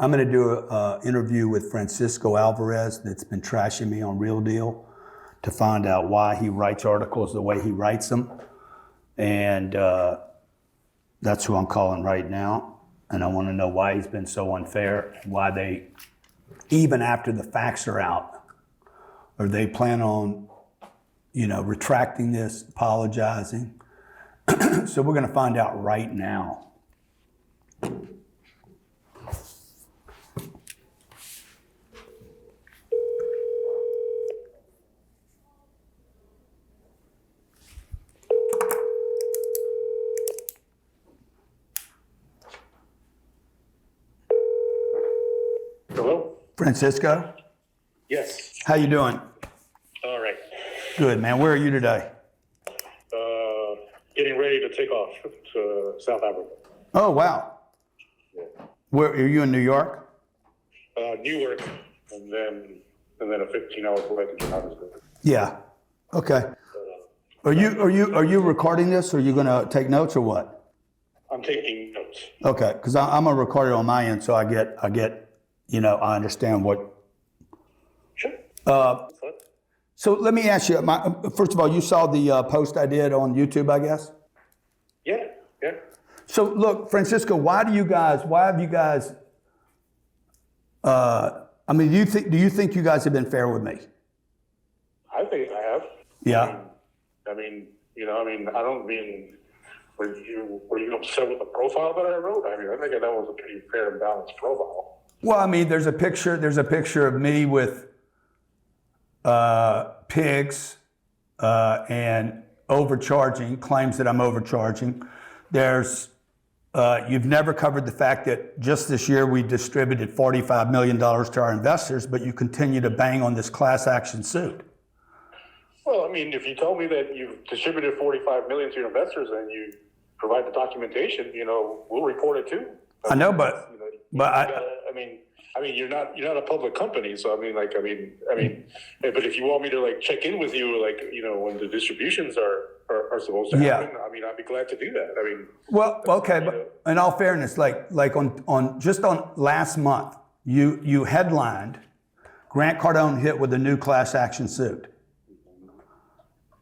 I'm going to do an interview with Francisco Alvarez that's been trashing me on Real Deal to find out why he writes articles the way he writes them. And that's who I'm calling right now. And I want to know why he's been so unfair, and why they, even after the facts are out, or they plan on, retracting this, apologizing. So we're going to find out right now. Hello? Francisco? Yes. How you doing? All right. Good, man. Where are you today? Getting ready to take off to South Africa. Oh, wow. Yeah. Where are you in New York? Newark, and then a 15-hour flight to Johannesburg. Yeah. Okay. Are you recording this, or are you going to take notes, or what? I'm taking notes. Okay, because I'm gonna record it on my end, so I get, I understand what. Sure. So let me ask you. First of all, you saw the post I did on YouTube, I guess. Yeah. So look, Francisco, why have you guys? Do you think you guys have been fair with me? I think I have. Yeah. I don't mean. Were you upset with the profile that I wrote? I think that was a pretty fair and balanced profile. Well, there's a picture of me with pigs and overcharging, claims that I'm overcharging. There's you've never covered the fact that just this year we distributed $45 million to our investors, but you continue to bang on this class action suit. Well, if you tell me that you've distributed $45 million to your investors and you provide the documentation, we'll report it too. I know, but you're not a public company, so but if you want me to check in with you, when the distributions are supposed to happen, I'd be glad to do that. Well, okay, but in all fairness, on last month, you headlined Grant Cardone hit with a new class action suit.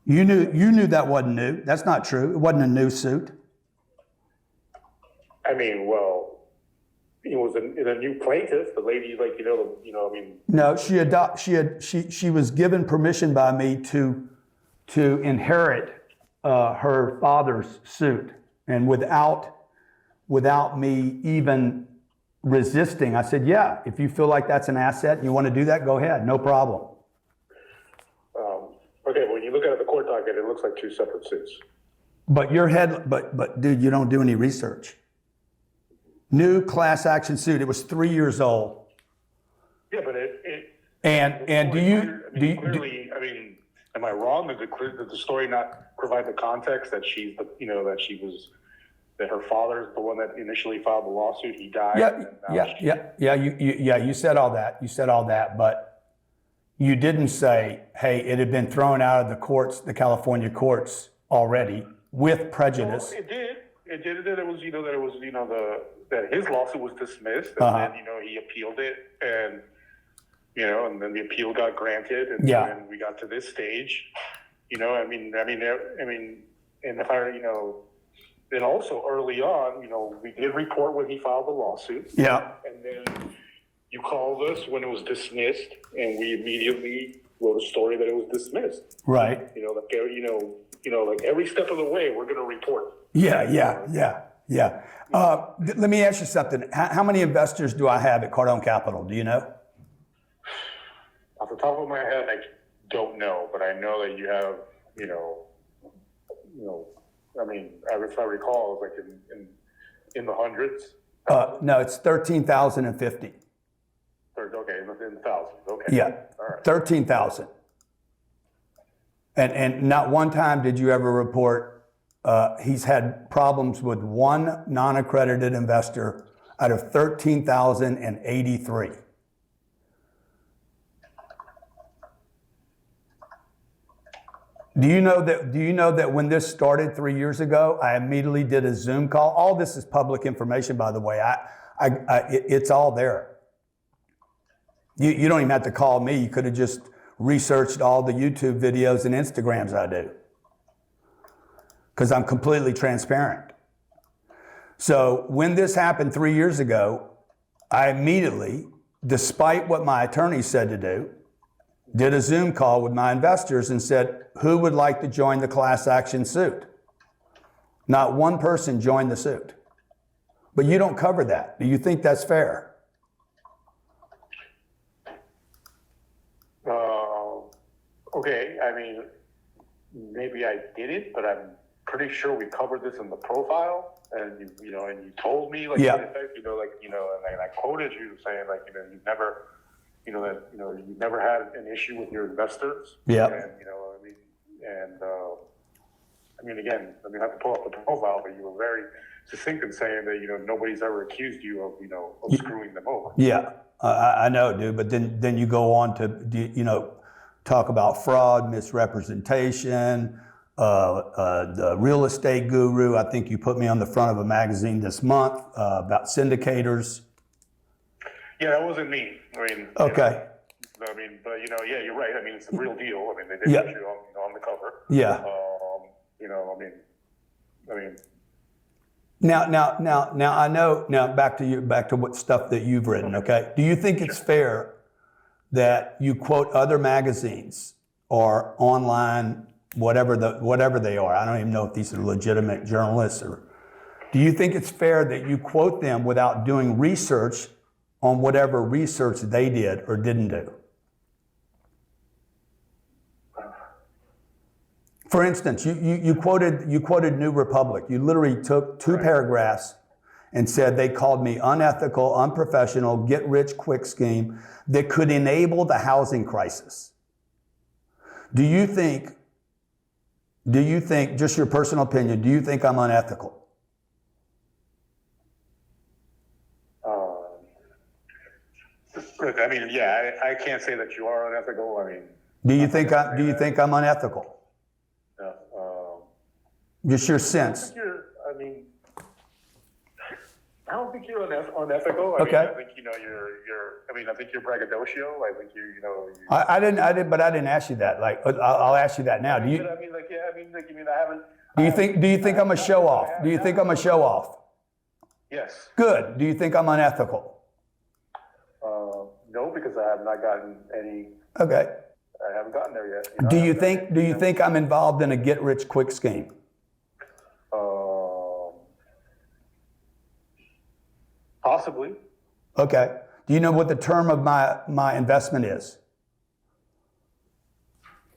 You knew that wasn't new. That's not true. It wasn't a new suit. It was a new plaintiff. The lady, No, she was given permission by me to inherit her father's suit, and without me even resisting, I said, yeah, if you feel like that's an asset and you want to do that, go ahead, no problem. Okay, when you look at the court docket, it looks like two separate suits. But but dude, you don't do any research. New class action suit. It was 3 years old. Yeah, but am I wrong? Did the story not provide the context that that her father is the one that initially filed the lawsuit? He died. You said all that. But you didn't say, hey, it had been thrown out of the courts, the California courts already with prejudice. Well, it did. That his lawsuit was dismissed, and then he appealed it, and then the appeal got granted, and then we got to this stage. And then also early on, we did report when he filed the lawsuit. Yeah. And then you called us when it was dismissed, and we immediately wrote a story that it was dismissed. Right. Every step of the way, we're going to report. Yeah. Let me ask you something. How many investors do I have at Cardone Capital? Do you know? Off the top of my head, I don't know, but I know that you have, if I recall, it was in the hundreds. No, it's 13,050. Okay, in the thousands. Okay. Yeah, all right. 13,000. And not one time did you ever report he's had problems with one non-accredited investor out of 13,083. Do you know that when this started 3 years ago, I immediately did a Zoom call? All this is public information, by the way. It's all there. You don't even have to call me. You could have just researched all the YouTube videos and Instagrams I do, because I'm completely transparent. So when this happened 3 years ago, I immediately, despite what my attorney said to do, did a Zoom call with my investors and said, who would like to join the class action suit? Not one person joined the suit. But you don't cover that. Do you think that's fair? Okay, I mean, maybe I didn't, but I'm pretty sure we covered this in the profile, and you know, and you told me, like, yeah. in effect, you know, like, you know, and I quoted you saying, like, you know, you've never, you know, that, you know, you've never had an issue with your investors. Yeah. And, you know, I mean, and, I mean, again, I mean, I have to pull up the profile, but you were very succinct in saying that, you know, nobody's ever accused you of, you know, of screwing them over. Yeah, I know, dude. But then you go on to, you know, talk about fraud, misrepresentation, the real estate guru. I think you put me on the front of a magazine this month about syndicators. Yeah, that wasn't me. I mean, okay. You know, I mean, but you know, yeah, you're right. I mean, it's a real deal. I mean, they did put you on the cover. Yeah. You know, I mean. Now, I know. Now, back to what stuff that you've written. Okay. Do you think it's fair that you quote other magazines or online, whatever they are? I don't even know if these are legitimate journalists. Or do you think it's fair that you quote them without doing research on whatever research they did or didn't do? For instance, you quoted New Republic. You literally took two paragraphs and said they called me unethical, unprofessional, get-rich-quick scheme that could enable the housing crisis. Do you think, just your personal opinion, do you think I'm unethical? I mean, yeah, I can't say that you are unethical. I mean, do you think I'm unethical? Just your sense. I mean, I don't think you're unethical. I okay. mean, I think, you know, I mean, I think you're braggadocio. I think you know. I didn't ask you that. Like, I'll ask you that now. Do you? I mean, like, yeah, I mean, like, I haven't. Do you think I'm a show off? Do you think I'm a show off? Yes. Good. Do you think I'm unethical? No, because I have not gotten any. Okay. I haven't gotten there yet. Do you think I'm involved in a get-rich-quick scheme? Possibly. Okay. Do you know what the term of my investment is?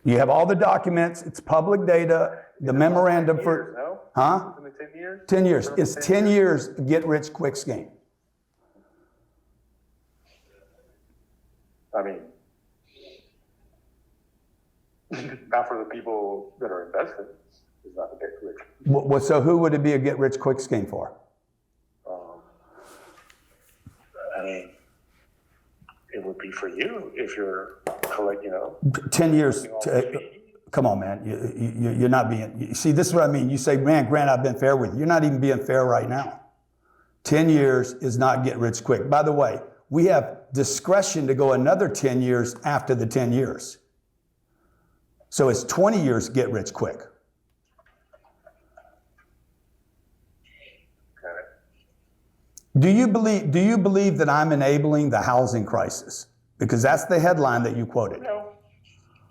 You have all the documents. It's public data. The memorandum for. No? Huh? Isn't it 10 years? 10 years. It's 10 years get-rich-quick scheme. I mean, not for the people that are invested. It's not a get-rich. So who would it be a get-rich-quick scheme for? I mean, it would be for you if you're, you know. 10 years. Come on, man. You're not being. You see, this is what I mean. You say, man, Grant, I've been fair with you. You're not even being fair right now. 10 years is not get rich quick. By the way, we have discretion to go another 10 years after the 10 years. So it's 20 years get rich quick. Do you believe that I'm enabling the housing crisis? Because that's the headline that you quoted. No.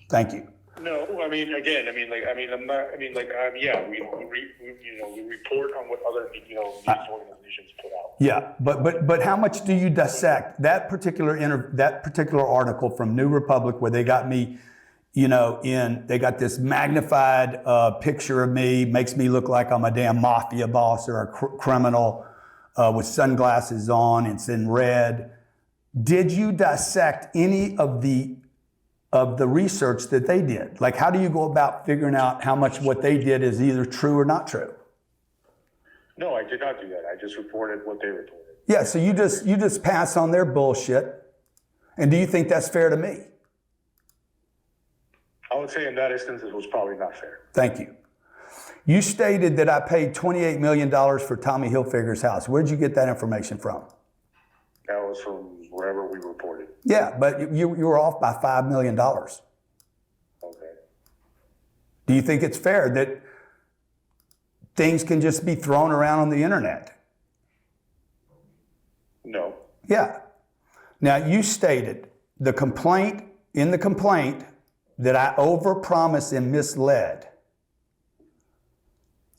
Thank you. No, I mean, again, I'm not, yeah, we report on what other, news organizations put out. Yeah, but how much do you dissect that particular article from New Republic where they got me, they got this magnified picture of me, makes me look like I'm a damn mafia boss or a criminal with sunglasses on, it's in red. Did you dissect any of the research that they did? Like, how do you go about figuring out how much what they did is either true or not true? No, I did not do that. I just reported what they reported. Yeah, so you just pass on their bullshit. And do you think that's fair to me? I would say in that instance, it was probably not fair. Thank you. You stated that I paid $28 million for Tommy Hilfiger's house. Where'd you get that information from? That was from wherever we reported. Yeah, but you were off by $5 million. Okay. Do you think it's fair that things can just be thrown around on the internet? No. Yeah. Now, you stated in the complaint that I overpromised and misled.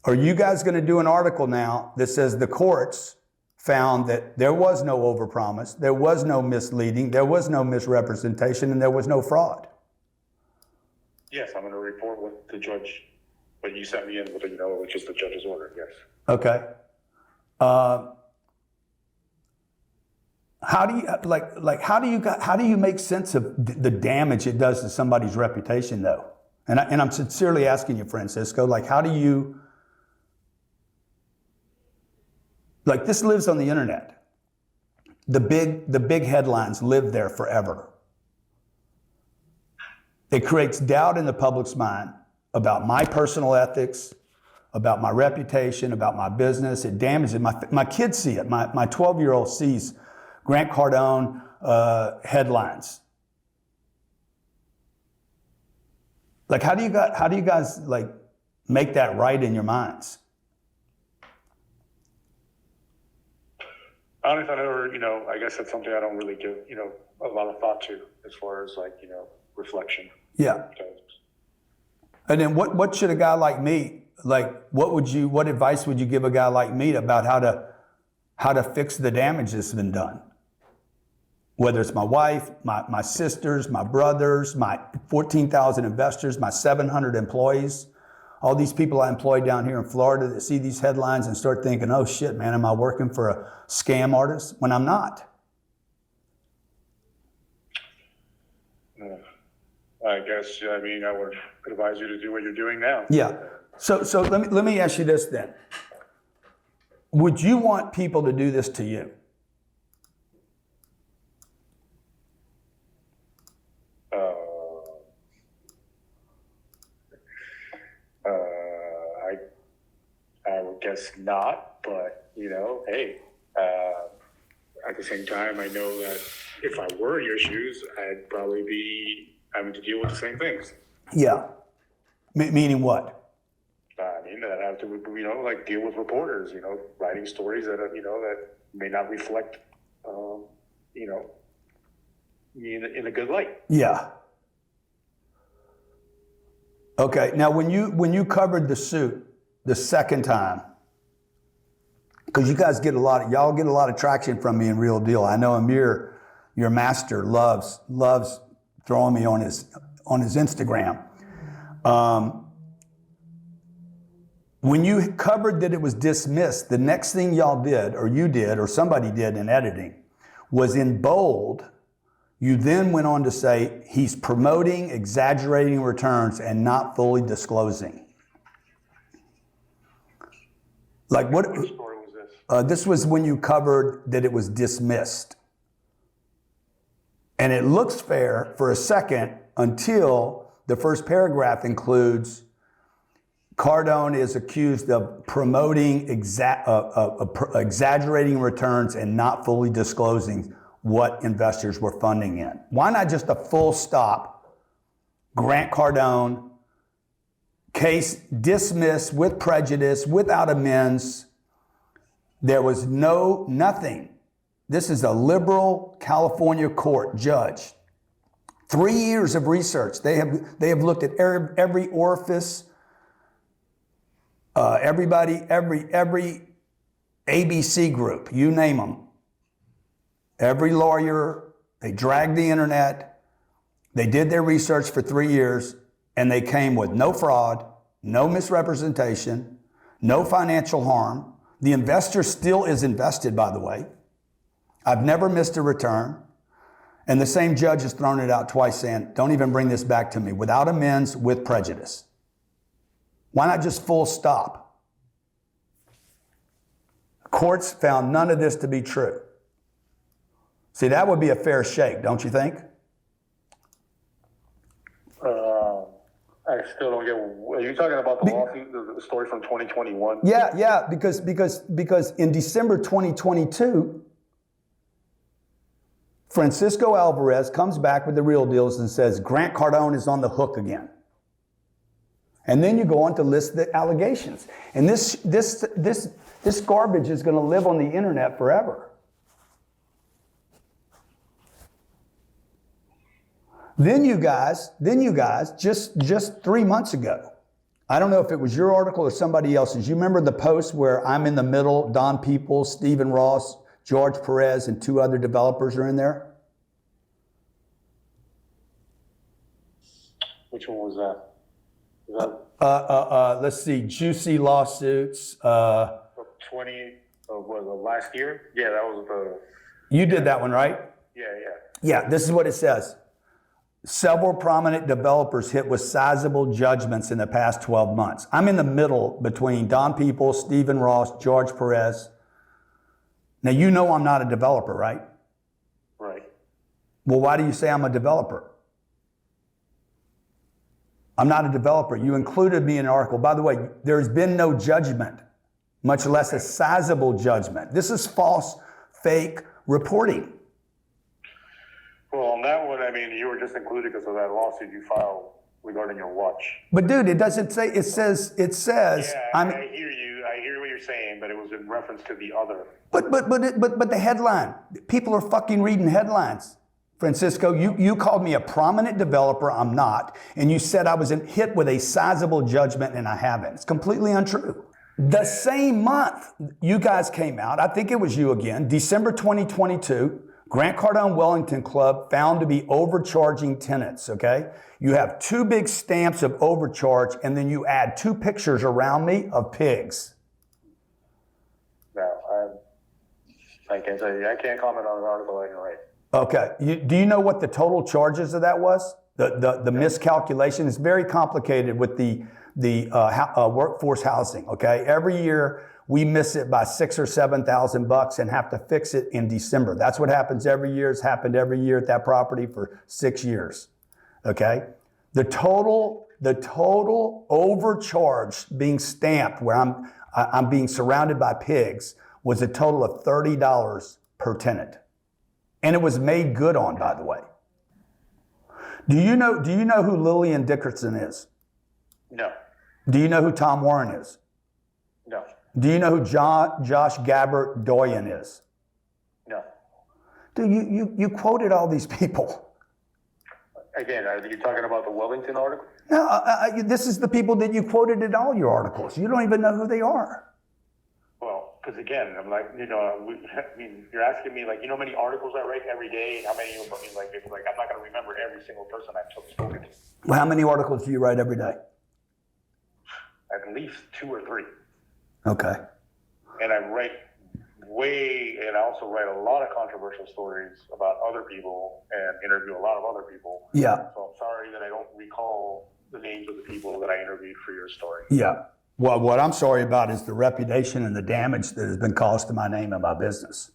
Are you guys going to do an article now that says the courts found that there was no overpromise, there was no misleading, there was no misrepresentation, and there was no fraud? Yes, I'm going to report what the judge, what you sent me in, which is the judge's order. Yes. Okay. How do you make sense of the damage it does to somebody's reputation, though? And I'm sincerely asking you, Francisco, how do you, this lives on the internet. The big headlines live there forever. It creates doubt in the public's mind about my personal ethics, about my reputation, about my business. It damages my kids see it. My 12-year-old sees Grant Cardone headlines. How do you guys make that right in your minds? Honestly, I never, I guess that's something I don't really give, a lot of thought to as far as reflection. Yeah. And then what should a guy like me, what advice would you give a guy like me about how to fix the damage that's been done? Whether it's my wife, my sisters, my brothers, my 14,000 investors, my 700 employees, all these people I employ down here in Florida that see these headlines and start thinking, oh shit, man, am I working for a scam artist? When I'm not. I guess, I would advise you to do what you're doing now. Yeah. So let me ask you this then. Would you want people to do this to you? I would guess not, but, hey, at the same time, I know that if I were in your shoes, I'd probably be having to deal with the same things. Yeah. Meaning what? That I have to, deal with reporters, writing stories that, that may not reflect, me in a good light. Yeah. Okay. Now, when you covered the suit the second time, because you guys y'all get a lot of traction from me in Real Deal. I know Amir, your master, loves throwing me on his Instagram. When you covered that it was dismissed, the next thing y'all did, or you did, or somebody did in editing, was in bold. You then went on to say he's promoting, exaggerating returns, and not fully disclosing. What story was this? This was when you covered that it was dismissed. And it looks fair for a second until the first paragraph includes Cardone is accused of promoting, exaggerating returns and not fully disclosing what investors were funding in. Why not just a full stop, Grant Cardone, case dismissed with prejudice, without amends. There was nothing. This is a liberal California court judge. 3 years of research. They have looked at every orifice, everybody, every ABC group, you name them. Every lawyer, they dragged the internet, they did their research for 3 years, and they came with no fraud, no misrepresentation, no financial harm. The investor still is invested, by the way. I've never missed a return. And the same judge has thrown it out twice saying, don't even bring this back to me, without amends, with prejudice. Why not just full stop? Courts found none of this to be true. See, that would be a fair shake, don't you think? I still don't get. Are you talking about the lawsuit, the story from 2021? Yeah, because in December 2022, Francisco Alvarez comes back with the real deals and says Grant Cardone is on the hook again. And then you go on to list the allegations. And this garbage is going to live on the internet forever. Then you guys, just 3 months ago, I don't know if it was your article or somebody else's. You remember the post where I'm in the middle, Don Peoples, Stephen Ross, George Perez, and 2 other developers are in there? Which one was that? Let's see, juicy lawsuits. 20, was it last year? Yeah, that was the... You did that one, right? Yeah. Yeah, this is what it says. Several prominent developers hit with sizable judgments in the past 12 months. I'm in the middle between Don Peoples, Stephen Ross, George Perez. Now, you know I'm not a developer, right? Right. Well, why do you say I'm a developer? I'm not a developer. You included me in an article. By the way, there's been no judgment, much less a sizable judgment. This is false, fake reporting. Well, on that one, I mean, you were just included because of that lawsuit you filed regarding your watch. But dude, it doesn't say, it says, Yeah, I hear you. I hear what you're saying, but it was in reference to the other. But the headline, people are fucking reading headlines. Francisco, you called me a prominent developer. I'm not. And you said I was hit with a sizable judgment and I haven't. It's completely untrue. The same month you guys came out, I think it was you again, December 2022, Grant Cardone Wellington Club found to be overcharging tenants, okay? You have 2 big stamps of overcharge and then you add 2 pictures around me of pigs. No, I can't say, I can't comment on an article I didn't write. Okay, do you know what the total charges of that was? The miscalculation is very complicated with the workforce housing, okay? Every year we miss it by $6,000 or $7,000 and have to fix it in December. That's what happens every year. It's happened every year at that property for 6 years, okay? The total overcharge being stamped where I'm being surrounded by pigs was a total of $30 per tenant. And it was made good on, by the way. Do you know who Lillian Dickerson is? No. Do you know who Tom Warren is? No. Do you know who Josh Gabbert Doyen is? No. Dude, you quoted all these people. Again, are you talking about the Wellington article? No, this is the people that you quoted in all your articles. You don't even know who they are. Well, because again, I'm like, I mean, you're asking me like, you know how many articles I write every day? How many, I mean, like, it's like, I'm not going to remember every single person I've spoken to. Well, how many articles do you write every day? At least 2 or 3. Okay. And I write and I also write a lot of controversial stories about other people and interview a lot of other people. Yeah. So I'm sorry that I don't recall the names of the people that I interviewed for your story. Yeah. Well, what I'm sorry about is the reputation and the damage that has been caused to my name and my business.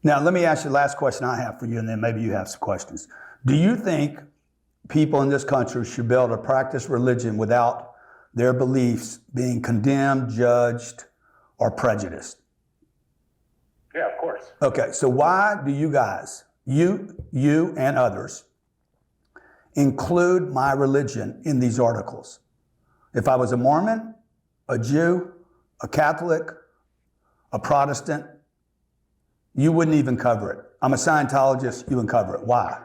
Now, let me ask you the last question I have for you, and then maybe you have some questions. Do you think people in this country should be able to practice religion without their beliefs being condemned, judged, or prejudiced? Yeah, of course. Okay, so why do you guys, you and others, include my religion in these articles? If I was a Mormon, a Jew, a Catholic, a Protestant, you wouldn't even cover it. I'm a Scientologist, you wouldn't cover it. Why?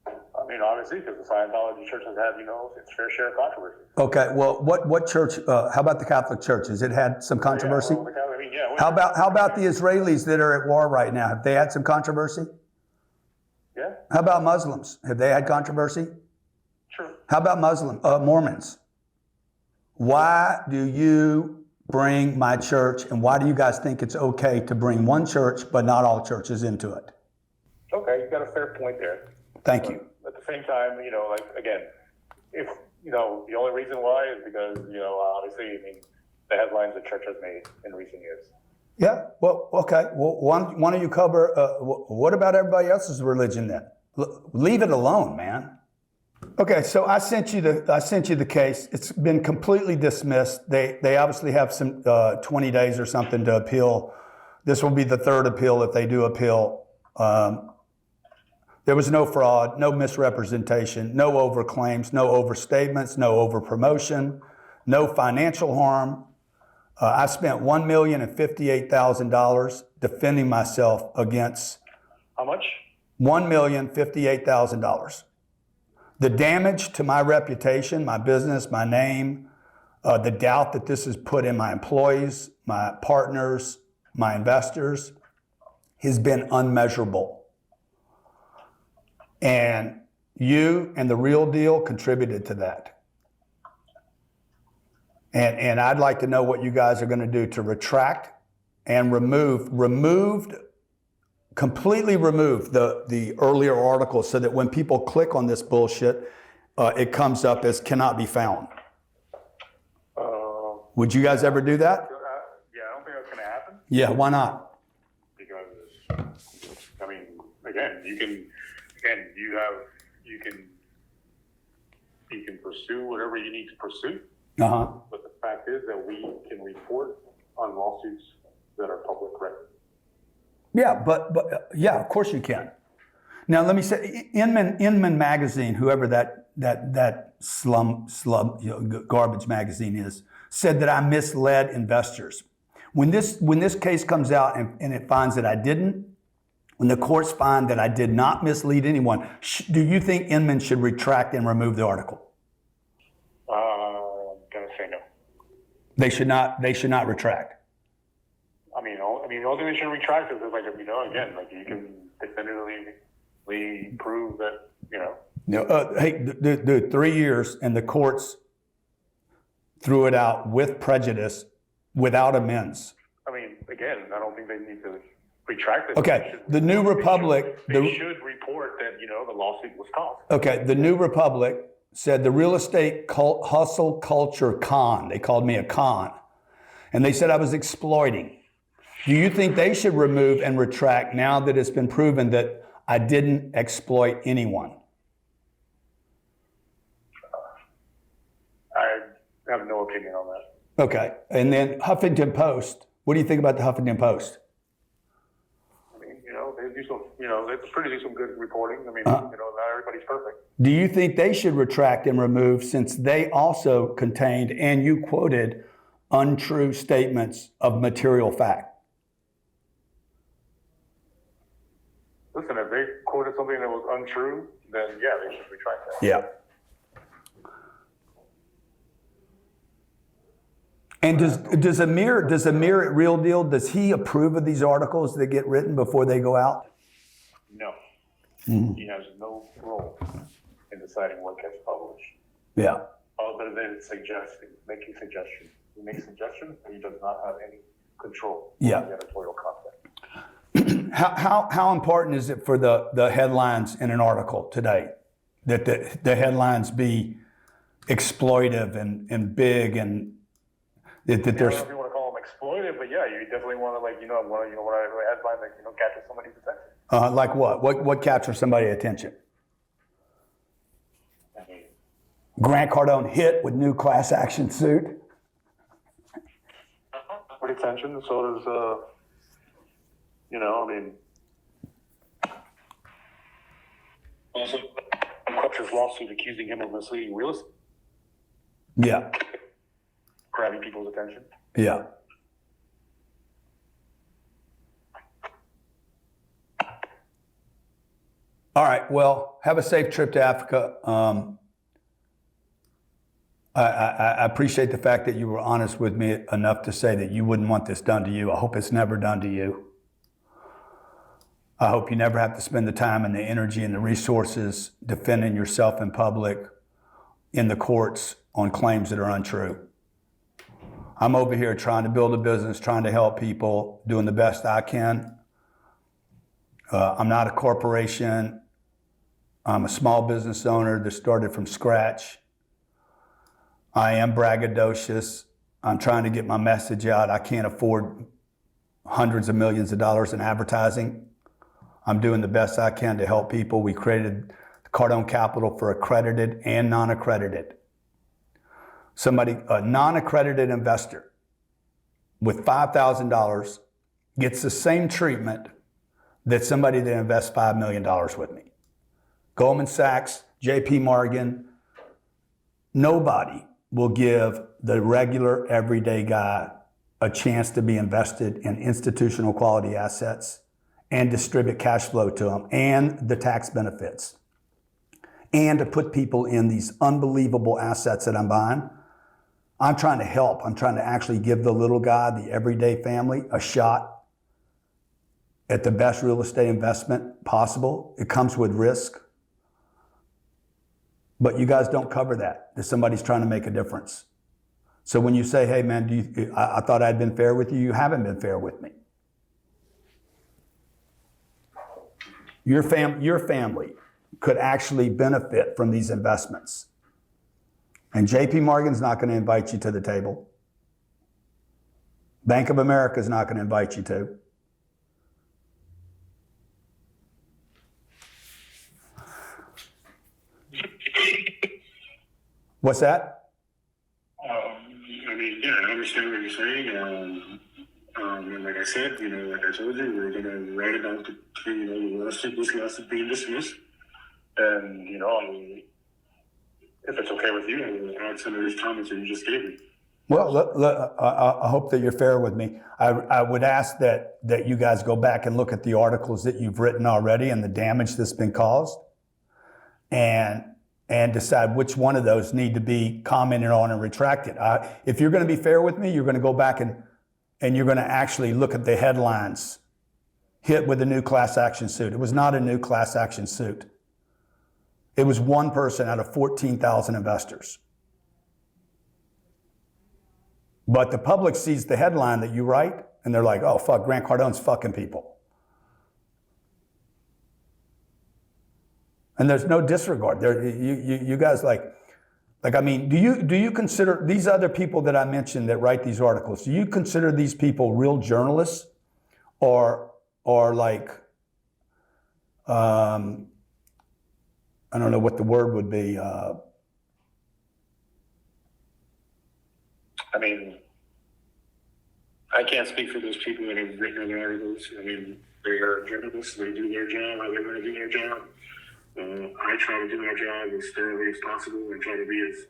I mean, obviously, because the Scientology church has had, its fair share of controversy. Okay, well, what church, how about the Catholic Church? Has it had some controversy? Yeah, well, I mean, yeah. How about the Israelis that are at war right now? Have they had some controversy? Yeah. How about Muslims? Have they had controversy? Sure. How about Mormons? Why do you bring my church, and why do you guys think it's okay to bring one church but not all churches into it? Okay, you've got a fair point there. Thank you. At the same time, like, again, if, the only reason why is because, obviously, I mean, the headlines the church has made in recent years. Yeah, well, okay. Well, why don't you cover, what about everybody else's religion then? Leave it alone, man. Okay, so I sent you the case. It's been completely dismissed. They obviously have some 20 days or something to appeal This will be the third appeal if they do appeal. There was no fraud, no misrepresentation, no overclaims, no overstatements, no overpromotion, no financial harm. I spent $1,058,000 defending myself against. How much? $1,058,000. The damage to my reputation, my business, my name, the doubt that this has put in my employees, my partners, my investors, has been unmeasurable. And you and the Real Deal contributed to that. And I'd like to know what you guys are going to do to retract and completely remove the earlier articles so that when people click on this bullshit, it comes up as cannot be found. Would you guys ever do that? Yeah, I don't think that's going to happen. Yeah, why not? Because, I mean, again, you can pursue whatever you need to pursue. Uh-huh. But the fact is that we can report on lawsuits that are public record. Yeah, but yeah, of course you can. Now let me say, Inman Magazine, whoever that slum garbage magazine is, said that I misled investors. When this case comes out and it finds that I didn't, when the courts find that I did not mislead anyone, do you think Inman should retract and remove the article? I'm gonna say no. They should not retract. I mean, the only thing they should retract is like, again, like you can definitively prove that, Hey, dude, 3 years and the courts threw it out with prejudice, without amends. I mean, again, I don't think they need to retract it. Okay, the New Republic. They should report that, the lawsuit was caused. Okay, the New Republic said the real estate hustle culture con. They called me a con. And they said I was exploiting. Do you think they should remove and retract now that it's been proven that I didn't exploit anyone? I have no opinion on that. Okay, and then Huffington Post. What do you think about the Huffington Post? I mean, they do some, they do some good reporting. I mean, not everybody's perfect. Do you think they should retract and remove since they also contained, and you quoted, untrue statements of material fact? Listen, if they quoted something that was untrue, then yeah, they should retract that. Yeah. And does Amir at Real Deal, does he approve of these articles that get written before they go out? No. Mm-hmm. He has no role in deciding what gets published. Yeah. Other than making suggestions. He makes suggestions, but he does not have any control over the editorial content. How important is it for the headlines in an article today that the headlines be exploitive and big and that there's. I don't know if you want to call them exploitive, but yeah, you definitely want to want a headline that captures somebody's attention. Like what? What captures somebody's attention? I mean, Grant Cardone hit with new class action suit. Put attention. So does also Crups's lawsuit accusing him of misleading real estate. Yeah. Grabbing people's attention. Yeah. All right. Well, have a safe trip to Africa. I appreciate the fact that you were honest with me enough to say that you wouldn't want this done to you. I hope it's never done to you. I hope you never have to spend the time and the energy and the resources defending yourself in public, in the courts, on claims that are untrue. I'm over here trying to build a business, trying to help people, doing the best I can. I'm not a corporation. I'm a small business owner that started from scratch. I am braggadocious. I'm trying to get my message out. I can't afford hundreds of millions of dollars in advertising. I'm doing the best I can to help people. We created Cardone Capital for accredited and non-accredited. A non-accredited investor with $5,000 gets the same treatment that somebody that invests $5 million with me. Goldman Sachs, JP Morgan, nobody will give the regular everyday guy a chance to be invested in institutional quality assets and distribute cash flow to them and the tax benefits and to put people in these unbelievable assets that I'm buying. I'm trying to help. I'm trying to actually give the little guy, the everyday family, a shot at the best real estate investment possible. It comes with risk. But you guys don't cover that, if somebody's trying to make a difference. So when you say, hey man, I thought I'd been fair with you, you haven't been fair with me. Your family could actually benefit from these investments. And JP Morgan's not going to invite you to the table. Bank of America is not going to invite you to. What's that? I mean, yeah, I understand what you're saying. And like I said, like I told you, we're going to write about this lawsuit being dismissed. And, if it's okay with you, I will add some of these comments that you just gave me. Well, I hope that you're fair with me. I would ask that you guys go back and look at the articles that you've written already and the damage that's been caused, and decide which one of those need to be commented on and retracted. If you're going to be fair with me, you're going to go back and you're going to actually look at the headlines. Hit with a new class action suit. It was not a new class action suit. It was one person out of 14,000 investors. But the public sees the headline that you write, and they're like, oh, fuck, Grant Cardone's fucking people. And there's no disregard. You guys I mean, do you consider these other people that I mentioned that write these articles, do you consider these people real journalists or like, I don't know what the word would be. I mean, I can't speak for those people that have written other articles. I mean, they are journalists. They do their job how they're going to do their job. I try to do my job as thoroughly as possible and try to be as,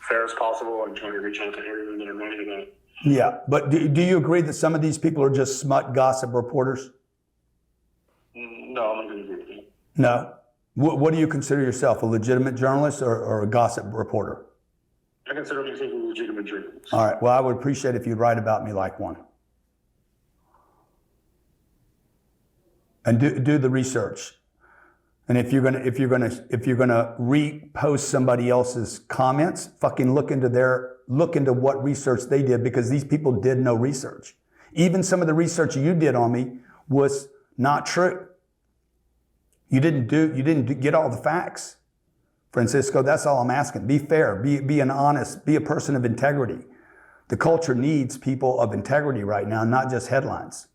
fair as possible and try to reach out to everyone that I'm writing about. Yeah, but do you agree that some of these people are just smut gossip reporters? No, I'm not going to agree with that. No? What do you consider yourself, a legitimate journalist or a gossip reporter? I consider myself a legitimate journalist. All right, well, I would appreciate if you'd write about me like one. And do the research. And if you're gonna repost somebody else's comments, fucking look into what research they did, because these people did no research. Even some of the research you did on me was not true. You didn't get all the facts. Francisco, that's all I'm asking. Be fair, be an honest, be a person of integrity. The culture needs people of integrity right now, not just headlines.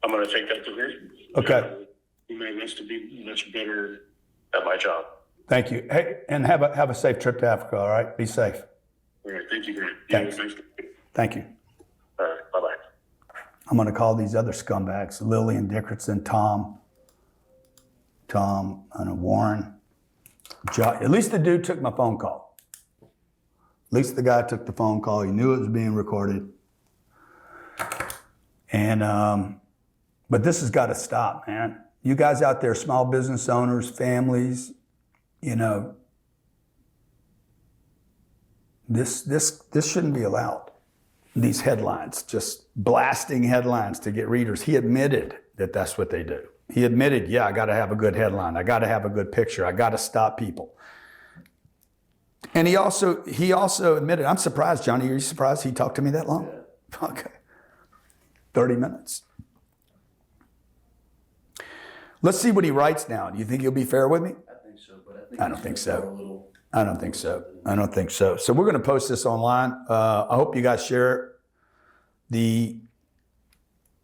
I'm going to take that to heart. Okay. Do my best to be much better at my job. Thank you. Hey, and have a safe trip to Africa, all right? Be safe. All right. Thank you, Grant. Thanks. Yeah, Thank you. all right. Bye-bye. I'm going to call these other scumbags, Lillian Dickerson, Tom, Warren, John. At least the dude took my phone call. At least the guy took the phone call. He knew it was being recorded. And, but this has got to stop, man. You guys out there, small business owners, families, this shouldn't be allowed. These headlines, just blasting headlines to get readers. He admitted that that's what they do. He admitted, yeah, I got to have a good headline. I got to have a good picture. I got to stop people. And he also admitted, I'm surprised, Johnny, are you surprised he talked to me that long? Yeah. Okay. 30 minutes. Let's see what he writes now. Do you think he'll be fair with me? I think so, but I don't think so. I don't think so. So we're going to post this online. I hope you guys share it. The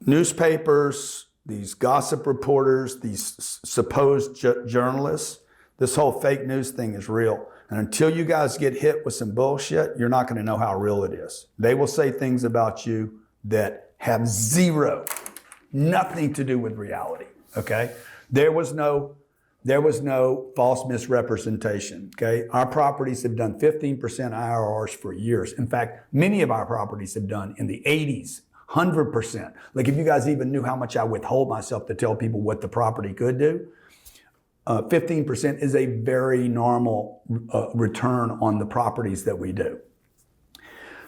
newspapers, these gossip reporters, these supposed journalists, this whole fake news thing is real. And until you guys get hit with some bullshit, you're not going to know how real it is. They will say things about you that have nothing to do with reality. Okay? There was no false misrepresentation. Okay? Our properties have done 15% IRRs for years. In fact, many of our properties have done in the 80s, 100%. Like if you guys even knew how much I withhold myself to tell people what the property could do, 15% is a very normal return on the properties that we do.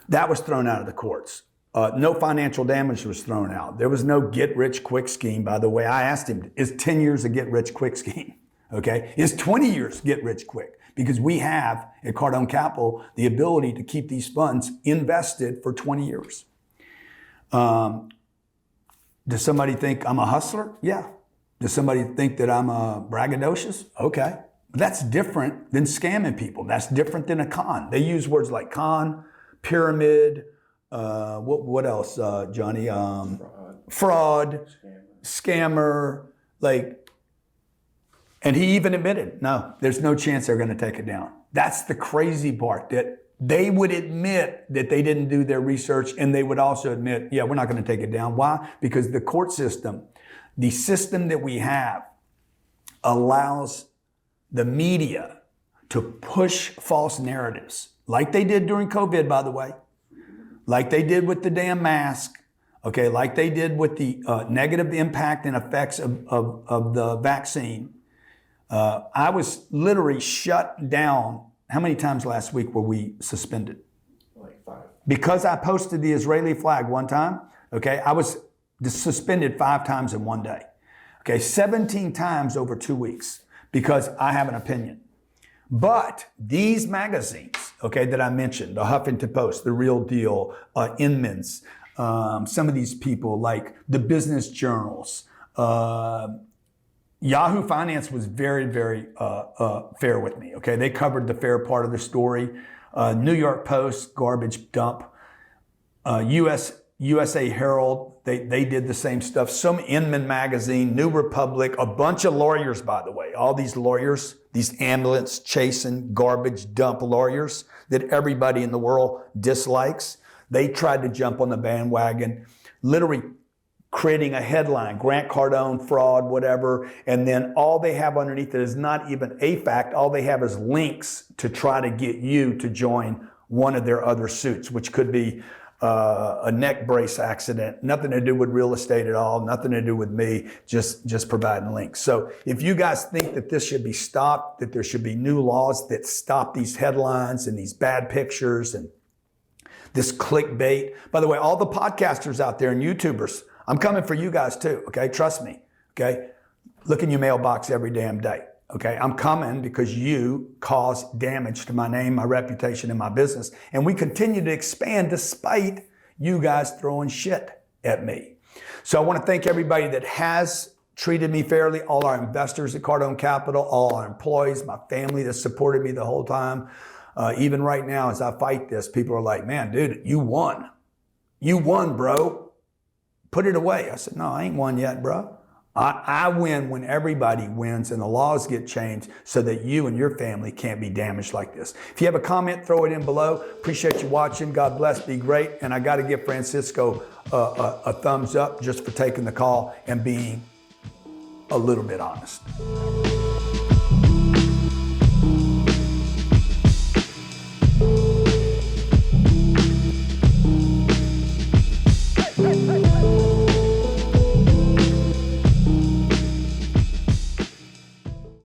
That was thrown out of the courts. No financial damage was thrown out. There was no get-rich-quick scheme. By the way, I asked him, is 10 years a get-rich-quick scheme? Okay? Is 20 years get-rich-quick? Because we have, at Cardone Capital, the ability to keep these funds invested for 20 years. Does somebody think I'm a hustler? Yeah. Does somebody think that I'm a braggadocious? Okay. But that's different than scamming people. That's different than a con. They use words like con, pyramid, what else, Johnny? Fraud, scammer, and he even admitted, no, there's no chance they're going to take it down. That's the crazy part, that they would admit that they didn't do their research, and they would also admit, yeah, we're not going to take it down. Why? Because the court system, the system that we have, allows the media to push false narratives, like they did during COVID, by the way, like they did with the damn mask, okay, like they did with the negative impact and effects of the vaccine. I was literally shut down. How many times last week were we suspended? Like 5. Because I posted the Israeli flag one time, okay, I was suspended 5 times in one day. Okay, 17 times over 2 weeks because I have an opinion. But these magazines, okay, that I mentioned, the Huffington Post, The Real Deal, Inman's, some of these people like the business journals, Yahoo Finance was very, very fair with me. Okay, they covered the fair part of the story. New York Post, garbage dump. USA Herald, they did the same stuff. Some Inman magazine, New Republic, a bunch of lawyers, by the way. All these lawyers, these ambulance chasing, garbage dump lawyers that everybody in the world dislikes. They tried to jump on the bandwagon, literally creating a headline, Grant Cardone, fraud, whatever, and then all they have underneath it is not even a fact. All they have is links to try to get you to join one of their other suits, which could be a neck brace accident, nothing to do with real estate at all, nothing to do with me, just providing links. So if you guys think that this should be stopped, that there should be new laws that stop these headlines and these bad pictures and this clickbait. By the way, all the podcasters out there and YouTubers, I'm coming for you guys too, okay? Trust me, okay? Look in your mailbox every damn day, okay? I'm coming because you caused damage to my name, my reputation, and my business. And we continue to expand despite you guys throwing shit at me. So I want to thank everybody that has treated me fairly, all our investors at Cardone Capital, all our employees, my family that supported me the whole time. Even right now, as I fight this, people are like, man, dude, you won. You won, bro. Put it away. I said, no, I ain't won yet, bro. I win when everybody wins and the laws get changed so that you and your family can't be damaged like this. If you have a comment, throw it in below. Appreciate you watching. God bless. Be great. And I got to give Francisco a thumbs up just for taking the call and being a little bit honest.